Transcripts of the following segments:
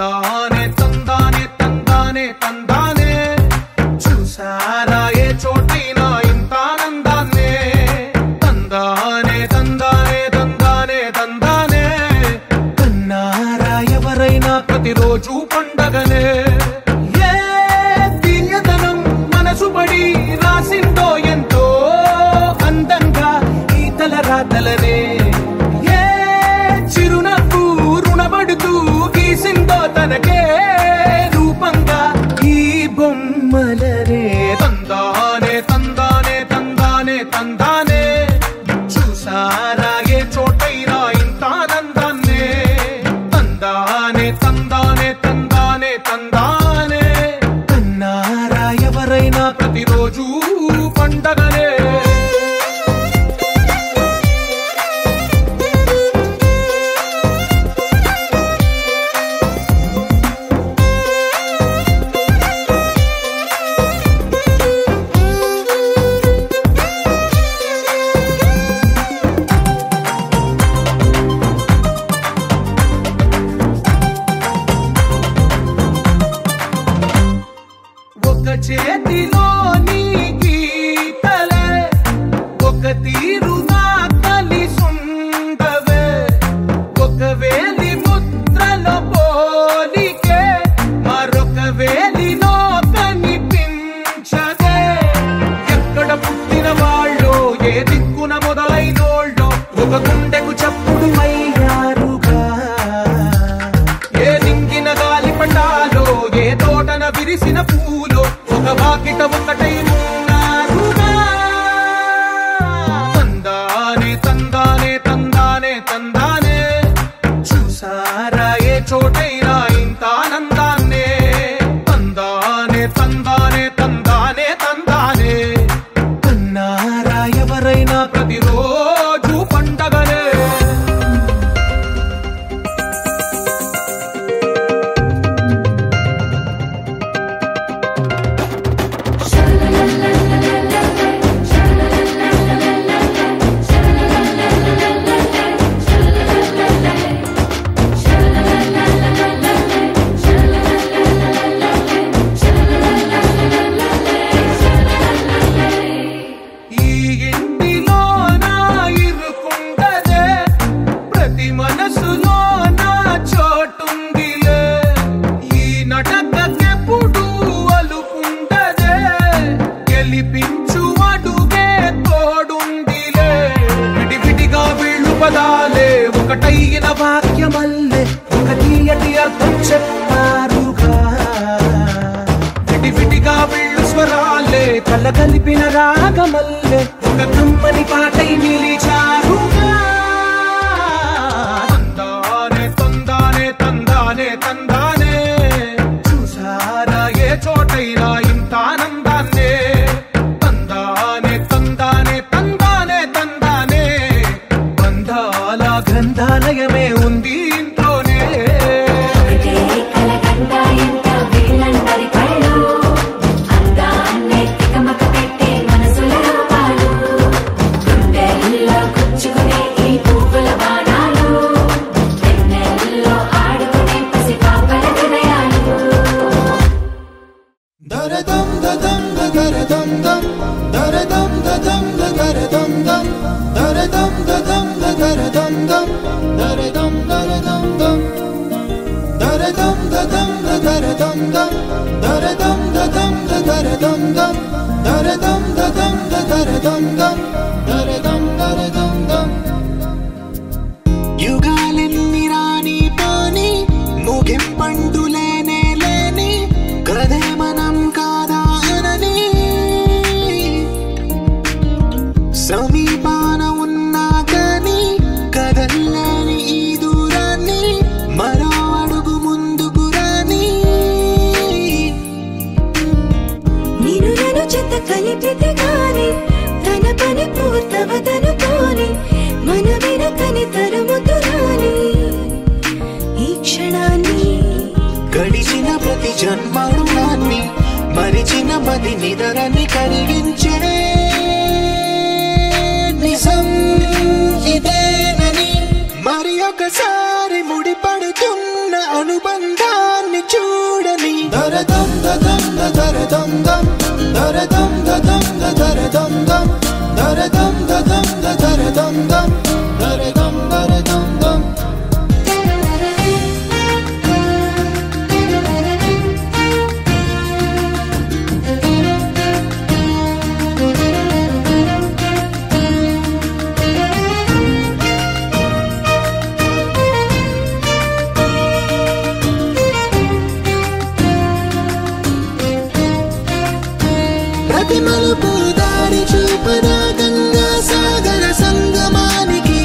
తందానే తందానే తందానే తందానే చూసారా ఏ చోటైనా ఇంత ఆనందాన్నే తందానే తందానే తందానే తందానే కన్నారా ఎవరైనా ప్రతిరోజు పండగనే ఏ తీయదనం మనసుపడి రాసిందో ఎంతో అందంగా ఈ తలరాతలనే ఏ చిరునవ్వు రుణపడుతూ గీసిందో తనకే రూపంగా ఈ బొమ్మలనే తందానే తందానే తందానే తందానే చూసారా ఏ చోటైనా ఇంత ఆనందాన్నే తందానే తందానే తందానే తందానే కన్నారా ఎవరైనా ప్రతిరోజు పండగనే చేతిలోని గీతలే ఒక తీరుగా కలిసుండవే ఒక వేలి ముద్రలో పోలికే మరొక వేలిలో కనిపించదే ఎక్కడ పుట్టిన వాళ్ళో ఏ దిక్కున మొదలైనోళ్ళో ఒక గుండెకు చప్పుడు అయ్యారుగా ఏ దింగిన గాలి పటాలో ఏ తోటన విరిసిన పూలో ఒక వాకిట ఒకటై ఉన్నారుగా తందానే తందానే తందానే తందానే చూసారా ఏ చోటైనా ఇంత ఆనందాన్నే తందానే తందానే తందానే తందానే కన్నారా ఎవరైనా ప్రతిరోజు పండగనే ఒకటైన వాక్యమల్లే ఒక తీయటి అర్థం చెప్పారుగా విడివిడిగా వీళ్ళు స్వరాలే కలగలిపిన రాగమల్లే ఒక కమ్మని పాటై నిలిచారుగా తందానే తందానే తందానే తందానే చూసారా ఏ చోటైనా ఇంత ఆనందాన్నే తందానే తందానే తందానే తందానే బంధాల గ్రంథాలయమే ఉంది ఇంట్లోనే యుగాలెన్ని రాని పోని ముగింపండు లేనే లేని కదే మనం కాదా అనని సమీపాన ఉన్నా కానీ కదల్లేని ఈ దూరాన్ని మరో అడుగు ముందుకు రాని నేను నన్ను చెత్త కలిపితే గాని తన పని పూర్తవదనుకోని మన వెనకని తరుముతురాని ఈ క్షణాన్ని గడిచిన ప్రతి జన్మరుణాన్ని మరిచిన మది నిదరని కలిగించే నిజం ఇదేనని మరి ఒకసారి ముడిపడుతుంది ఉన్న అనుబంధాన్ని చూడని దరదం దదం దరదం దం దరదం దదం దరదం దం దరదం దదం దరదం దం దరదం దరదం దం మలుపు దారి చూపరా గంగా సాగర సంగమానికి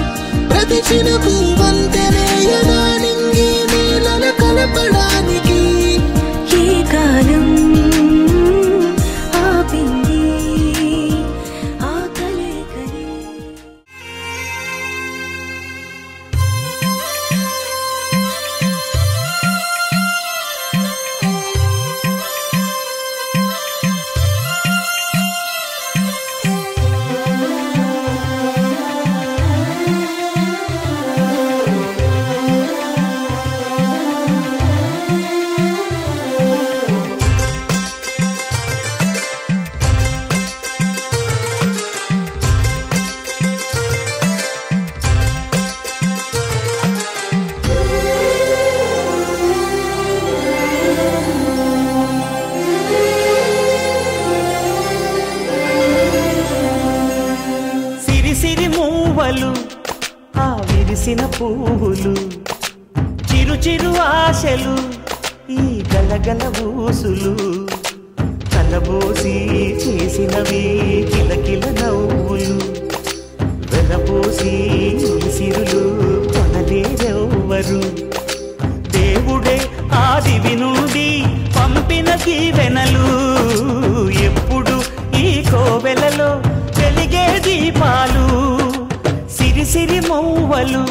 ప్రతి చినుకు వంతెనేయగా నింగి నీళ్ళ కలపడానికి ఏ కాలం ఆపింది ఆ కలయికని ఆ విరిసిన పువ్వులు చిరు చిరు ఆశలు ఈ గలగల ఊసులు కలబోసి చేసినవి కిలకిల నవ్వులు వెలబోసి సిరులు కొనలేరెవ్వరు దేవుడే ఆదివి నుండి పంపిన దీవెనలు ఎప్పుడు ఈ కోవెలలో వెలిగే దీపాలు సిరి మౌవలు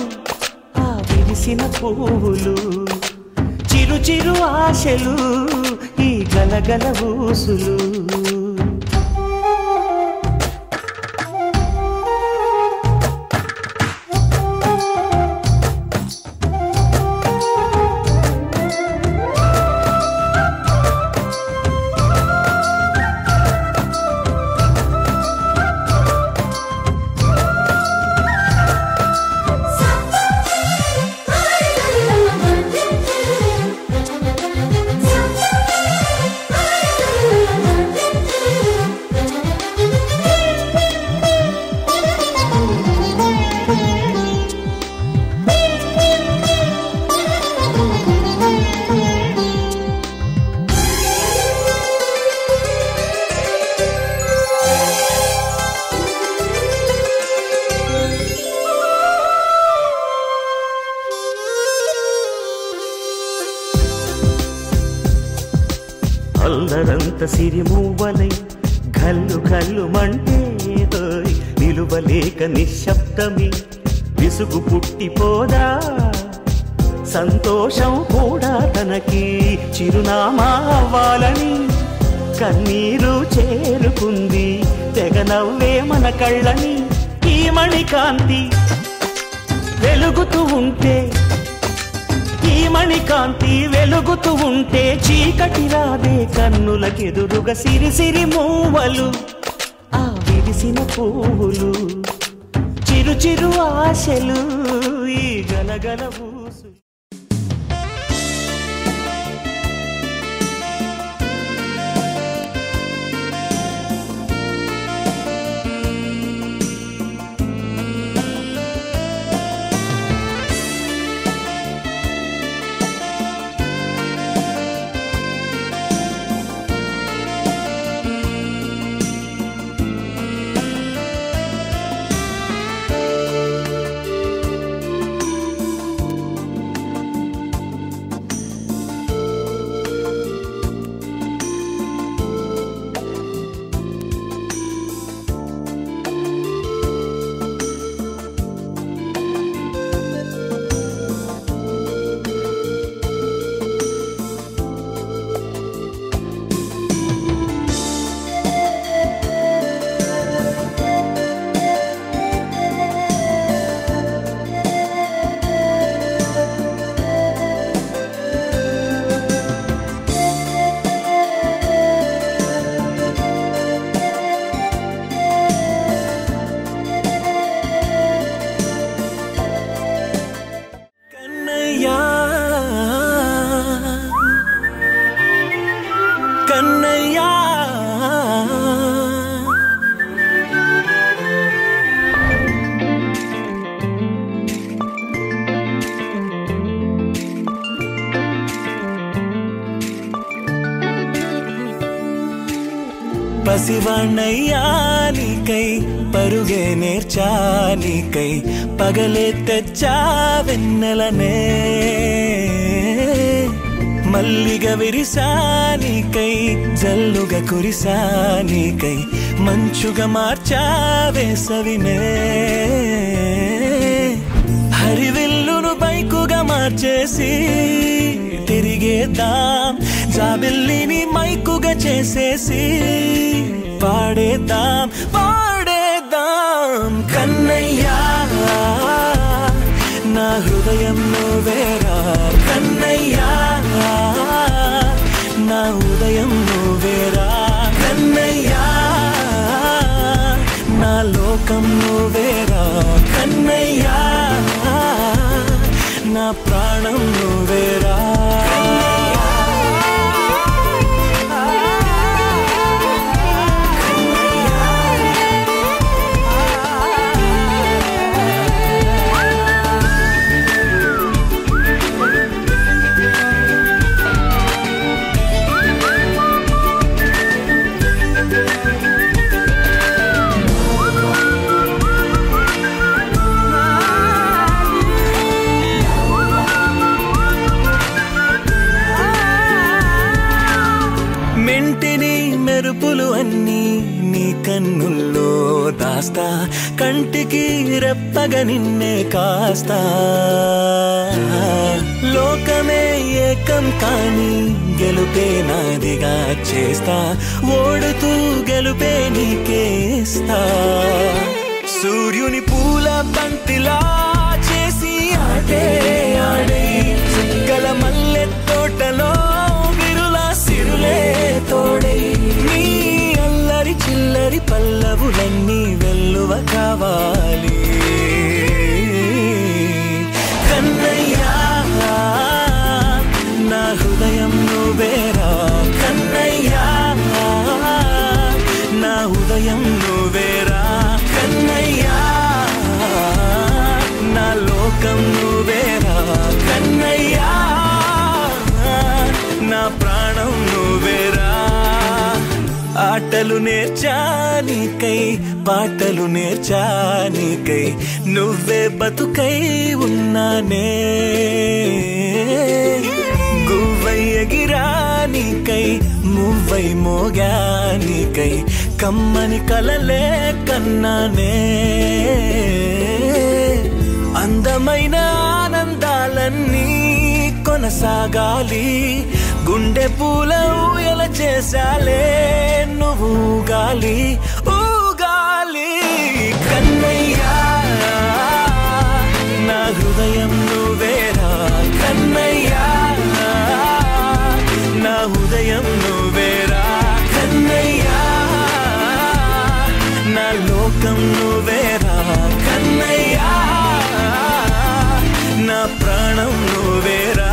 ఆ విరిసిన పువ్వులు చిరు చిరు ఆశలు ఈ గలగల ఊసులు అల్లరంత సిరిమూవలై గల్లు గల్లు మంటే నిలువలేక నిశ్శబ్దమి విసుగు పుట్టిపోదా సంతోషం కూడా తనకి చిరునామా అవ్వాలని కన్నీరు చేరుకుంది తెగ నవ్వే మన కళ్ళని ఈ మణికాంతి వెలుగుతూ ఉంటే ఈ మణికాంతి వెలుగుతూ ఉంటే చీకటి రాదే కన్నులకెదురుగా సిరి సిరి మూవలు ఆ విరిసిన పువ్వులు చిరు చిరు ఆశలు ఈ గలగల ఊసు పసివాణ్ణయ్యా నీకై పరుగే నేర్చా నీకై పగలే తెచ్చా వెన్నెలనే మల్లిగ విరిసా నీకై జల్లుగా కురిసా నీకై మంచుగా మార్చా వేసవినే హరివిల్లును బైకుగా మార్చేసి తిరిగేద్దాం జాబిల్లిని మైకుగా చేసేసి పాడేద్దాం కన్నయ్యా నా హృదయం నువ్వేరా కన్నయ్యా నా ఉదయం నువ్వేరా కన్నయ్యా నా లోకం నువ్వేరా కన్నయ్యా నా ప్రాణం నువ్వేరా మెంటిని మెరుపులు అన్నీ నీ కన్నుల్లో దాస్తా కంటికి రెప్పగా నిన్నే కాస్తా లోకమే ఏకం కాని గెలుపే నాదిగా చేస్తా ఓడుతూ గెలుపే నీకేస్తా సూర్యుని పూల బంతిలా చేసి ఆడే ఆడే చుక్కల మల్లె తోటలో సిరులే తోడై నీ అల్లరి చిల్లరి పల్లవులన్నీ వెల్లువ కావాలి కన్నయ్యా నా హృదయం నువ్వేరా కన్నయ్యా నా ఉదయం నువ్వేరా కన్నయ్యా నా లోకం నువ్వేరా కన్నయ్యా నా ప్రాణం నువ్వేరా ఆటలు నేర్చా నీకై పాటలు నేర్చా నీకై నువ్వే బతుకై ఉన్నానే గువ్వై ఎగిరా నీకై మువ్వై మోగా నీకై కమ్మని కలలే కన్నానే అందమైన ఆనందాలన్నీ కొనసాగాలి గుండె పూల ఊయల చేసాలే నువ్వు ఊగాలి ఊగాలి కన్నయ్యా నా హృదయం నువ్వేరా కన్నయ్యా నా హృదయం నువ్వేరా కన్నయ్యా నా లోకం నువ్వేరా కన్నయ్యా నా ప్రాణం నువ్వేరా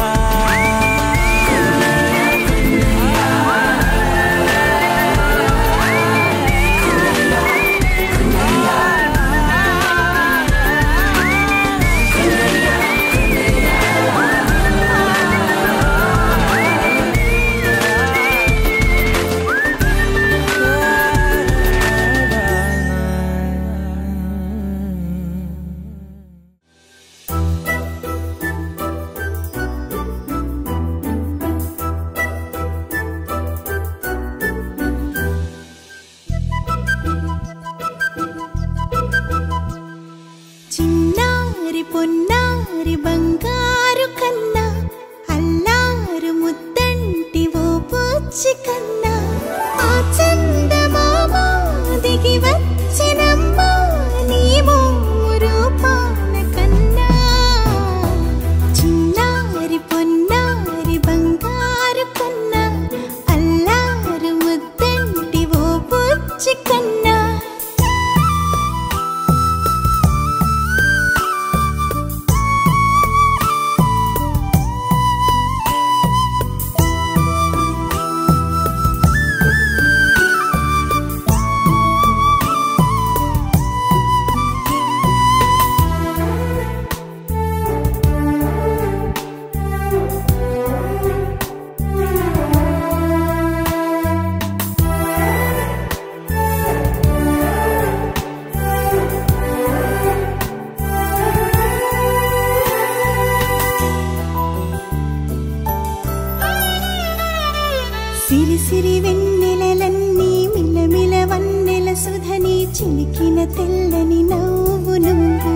సిరి వెన్నెలలన్నీ మిలమిల వన్నెల సుధని చిలికిన తెల్లని నవ్వు నువ్వు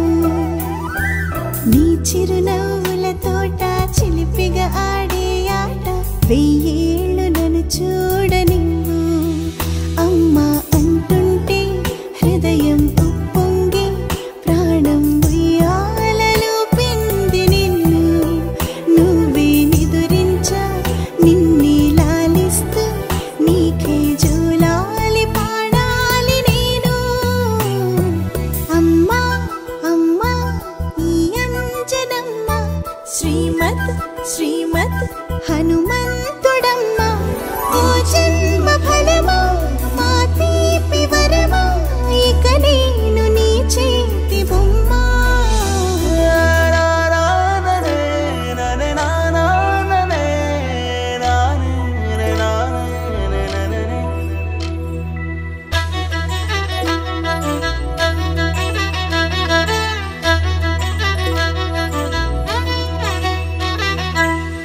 నీ చిరునవ్వుల తోట చిలిపిగా ఆడే ఆట వెయ్యేళ్ళు నన్ను చూడనివ్వు అమ్మా అంటుంటే హృదయం ఉప్పొంగి ప్రాణం ఉయ్యాలలో పిండి నిన్ను నువ్వే నిదురించా నిన్నే లాలిస్తూ నీకే జోలాలి పాడాలి నేను అమ్మా అమ్మా ఈ అంజనమ్మ శ్రీమత్ శ్రీమత్ హనుమంతుడమ్మ ఓ జన్మ ఫలమా మా తీపి వరమా ఇక నేను నీ చేతి బొమ్మ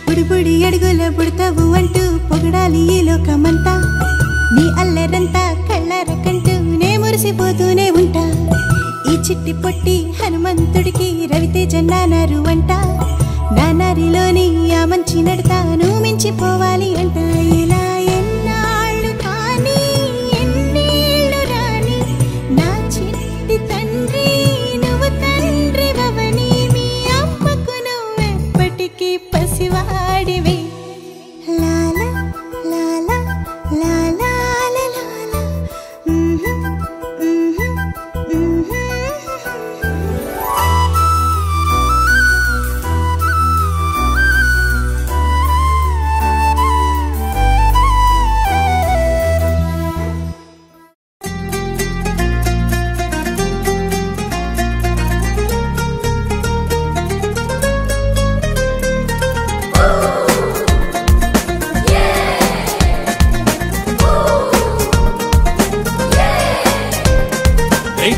బుడిబుడి అడుగుల బుడతావు అంటూ పొగడాలి ఈ లోకమంతా నీ అల్లరంతా కళ్ళారకంటూ నే మురిసిపోతూనే ఉంటా ఈ చిట్టి పొట్టి హనుమంతుడికి రవితేజ నానారు అంట నానారిలోని ఆ మంచి నడతాను మించిపోవాలి అంట ఇలా ఎన్నాళ్ళు కానీ ఎన్నేళ్ళు రాని నా చిట్టి తండ్రి నువ్వు తండ్రి భవని మీ అమ్మకు నువ్వెప్పటికీ పసివాడివే లాలా లాలా లాలా లాలా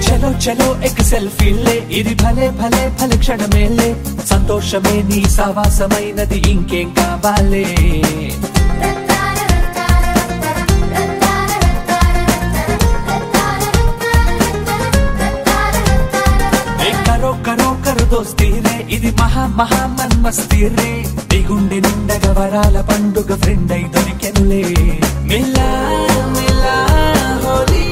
చలో చలో ఎక్ సెల్ఫీ లే ఇది భలే భలే భలే క్షణమేలే సంతోషమే నీ సావాసమైనది ఇంకేం కావాలే కరో కరో కరు దోస్తీ రే ఇది మహా మహా మన్మస్తీ రే నీ గుండె నిండగ వరాల పండుగ ఫ్రెండ్ అయి దొరికెనులే మిలా మిలా హోలీ